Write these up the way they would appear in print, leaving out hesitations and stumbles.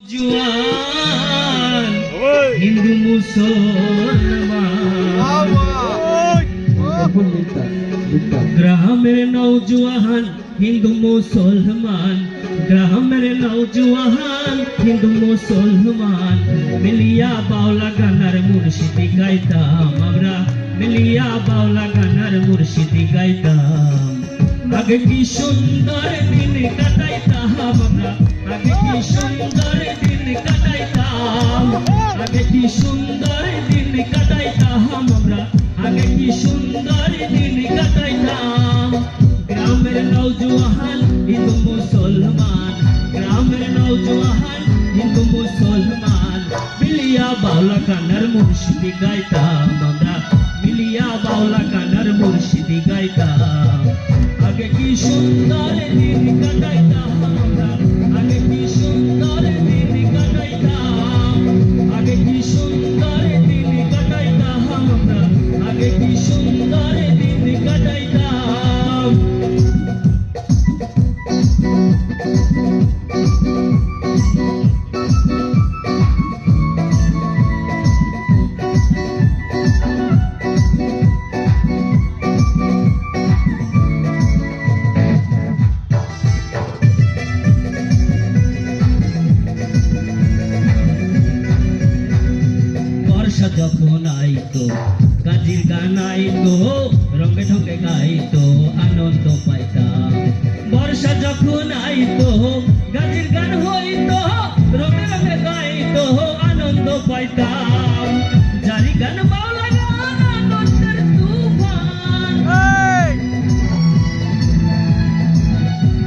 জুয়ান হিন্দু মুসলমান গ্রামের নৌজওয়ান হিন্দু মুসলমান গ্রামের নৌজওয়ান হিন্দু মুসলমান মিলিয়া বাউলা গানার মুর্শিদি গাইতাম আমরা মিলিয়া বাউলা গানার মুর্শিদি গাইতাম আগে কি সুন্দর দিন কাটাইতাম আমরা আগে কি সুন্দর দিন কাটাইতাম আগে কি সুন্দর দিন কাটাইতাম আমরা আগে কি সুন্দর দিন কাটাইতাম গ্রামের নওজওয়ান হিন্দু মুসলমান গ্রামের নওজওয়ান হিন্দু মুসলমান মিলিয়া বাউলা গানার মুর্শিদি গাইতাম আমরা মিলিয়া বাউলা গানার মুর্শিদি গাইতাম আগে কি সুন্দর দিন কাটাইতাম আমরা আগে কি সুন্দর দিন কাটাইতাম আগে কি সুন্দর দিন কাটাইতাম আমরা আগে কি সুন্দর দিন কাটাইতাম যখন আইতো কাজীর গান আইতো রঙে ঢঙে গাইতো আনন্দ পাইতাম বর্ষা যখন আইতো গাজীর গান হইতো রঙে রঙে গাইতো আনন্দ পাইতাম জারি গান বাউলা গান আনন্দের তুফান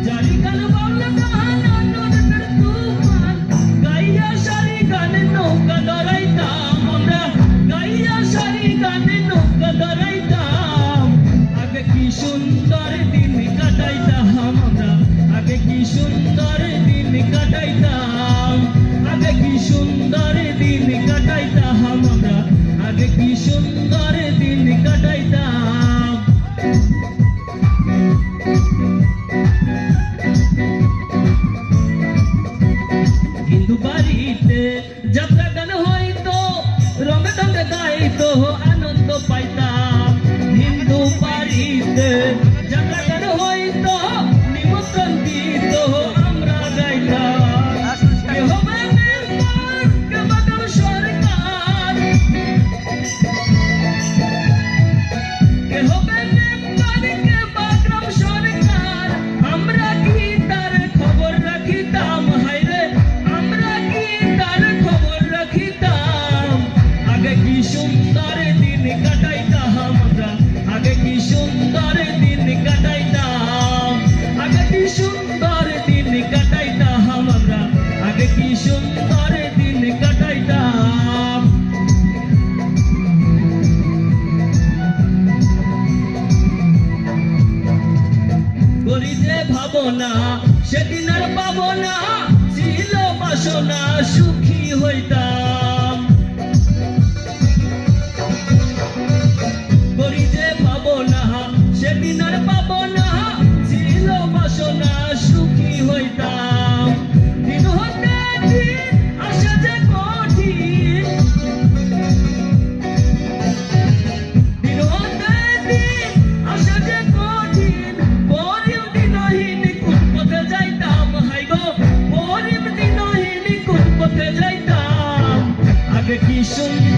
জারি গান বাউলা গান আনন্দের তুফান গাইয়া সারি গান নৌকা দরাইতাম আগে কি সুন্দর দিন কাটাইতাম আমরা আগে কি সুন্দর দিন কাটাইতাম আগে কি সুন্দর দিন কাটাইতাম আমরা আগে কি সুন্দর দিন কাটাইতাম হিন্দু বাড়িতে যাত্রা গান হইতো রঙে ঢঙে গাইতো আনন্দ পাইতাম হিন্দু বাড়িতে যাত্রা গান হইতো নিমন্ত্রণ দিত আমরা গাইতাম কে হবে মেম্বার কে বাগাম সরকার কে হবে মেম্বার কে বাগাম সরকার আমরা কি তার খবর রাখিতাম হায়রে আমরা কি তার খবর রাখিতাম আগে কি সুন্দর দিন কাটাইতাম আমরা আগে কি সুন্দর দিন কাটাইতাম আগে কি সুন্দর দিন কাটাইতাম আমরা আগে কি সুন্দর দিন কাটাইতাম করি যে ভাবনা সেদিন আর পাবো না ছিল বাসনা সুখী হইতাম করি যে ভাবনা সেদিন আর পাবো না ছিল বাসনা সুখী হইতাম দিন হতে দিন আসে যে কঠিন দিন হতে দিন আসে যে কঠিন গরিব দিনহীন কোন পথে যাইতাম হাই গো গরিব দিনহীন কোন পথে যাইতাম আগে কি সুন্দর